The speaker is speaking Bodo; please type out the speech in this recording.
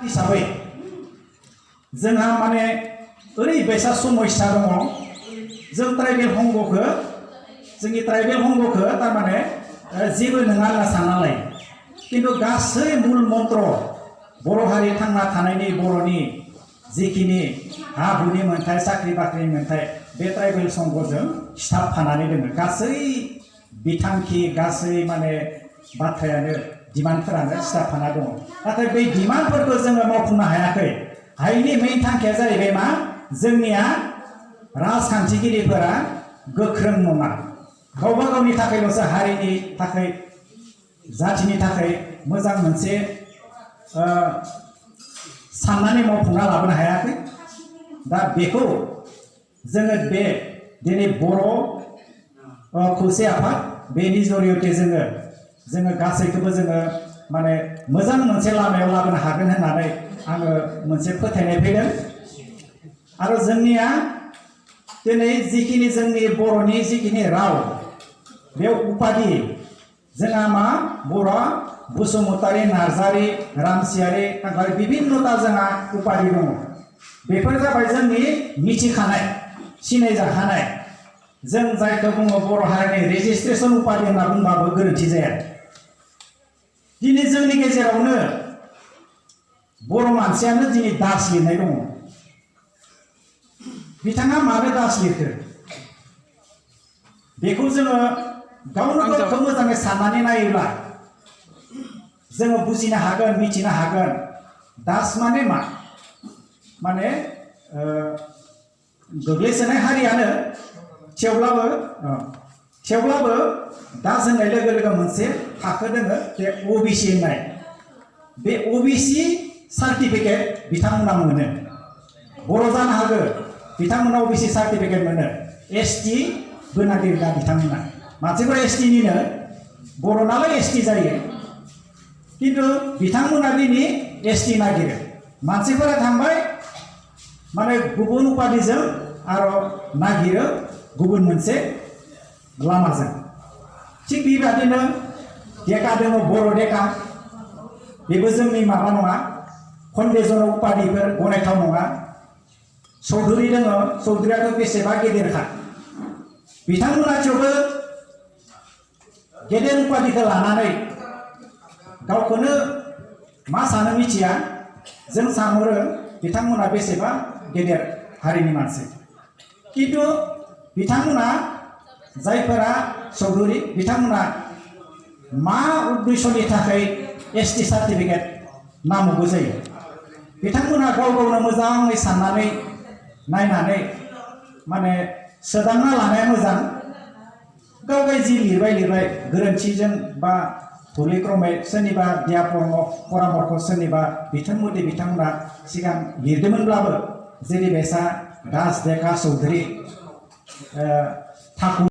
हिसाबै जोंहा माने ओरैबायसा समस्या दङ जों ट्राइबेल हंगखौ जोंनि ट्राइबेल हंगखौ थारमाने जेबो नङा होनना सानना लायो किन्तु गासै मुल मन्त्र बर' हारि थांना थानायनि बर'नि जिखिनि हा हुनि मोनथाय साख्रि बाख्रिनि मोनथाय बे ट्राइबेल संघजों सिथाबफानानै दङ गासै बिथांखि गासै माने बाथ्रायानो डिमान्डफोरानो सिथाबफाना दङ नाथाय बै डिमान्डफोरखौ जोङो मावफुंनो हायाखै हायिनि मेइन थांखिया जाहैबाय मा जोंनिया राजखान्थिगिरिफोरा गोख्रों नङा गावबा गावनि थाखायल'सो हारिनि थाखाय जाथिनि थाखाय मोजां मोनसे साननानै मावफुंना लाबोनो हायाखै दा बेखौ जोङो बे दिनै बर' खौसे आफाद बेनि जरियते जोङो गासैखौबो जोङो माने मोजां मोनसे लामायाव लाबोनो हागोन होननानै आङो मोनसे फोथायनाय फैदों आरो जोंनिया दिनै जिखिनि जोंनि बर'नि जिखिनि राव बेयाव उपाधि जोंहा मा बर'आ बसुमतारी नार्जारी रामसियारी थाखाय बिभिन्नता जोंहा उपाधि दङ बेफोर जाबाय जोंनि मिथिखानाय सिनायजाखानाय जों जायखौ बुङो बर' हारिनि रेजिस्ट्रेशन उपाधि होनना बुंबाबो गोरोन्थि जाया दिनै जोंनि गेजेरावनो बर' मानसियानो दिनै दास लिरनाय दङ बिथाङा मानो दास लिरखो बेखौ जोङो गावनो गावखौ मोजाङै साननानै नायोब्ला जोङो बुजिनो हागोन मिथिनो हागोन दास माने मा माने गोग्लैसोनाय हारियानो थेवब्लाबो दास होननाय लोगो लोगो मोनसे थाखो दोङो बे ओबिसि होननाय बे ओबिसि सार्टिफिकेट बिथांमोना मोनो बर' जानो हागौ बिथांमोना ओबिसि सार्टिफिकेट मोनो एसटि बो नागिरला बिथांमोना मानसिफोरा एसटिनिनो बर' नालाय एसटि जायो किन्तु बिथांमोना दिनै एसटि नागिरो मानसिफोरा थांबाय माने गुबुन उपाधिजों आरो नागिरो गुबुन मोनसे लामाजों थिग बेबादिनो डेका दङ बर' डेका बेबो जोंनि माबा नङा कन्भेन्सनाल उपाधिफोर गनायथाव नङा चौधुरी दङ चौधुरीयाथ' बेसेबा गेदेरखा बिथांमोना थेवबो गेदेर उपाधिखौ लानानै गावखौनो मा सानो मिथिया जों सानहरो बिथांमोना बेसेबा गेदेर हारिनि मानसि किन्तु बिथांमोना जायफोरा चौधुरी बिथांमोना मा उद्देश्यनि थाखाय एसटि सार्टिफिकेट नांगौ जायो बिथांमोना गाव गावनो मोजाङै साननानै नायनानै माने सोदांना लानाया मोजां गाव गाव जि लिरबाय गोरोन्थिजों बा भुलिक्रमै सोरनिबा दिया परामर्श सोरनिबा बिथोन मथे बिथांमोना सिगां लिरदोंमोनब्लाबो जेरैबायसा दास डेका चौधुरी ठाकुर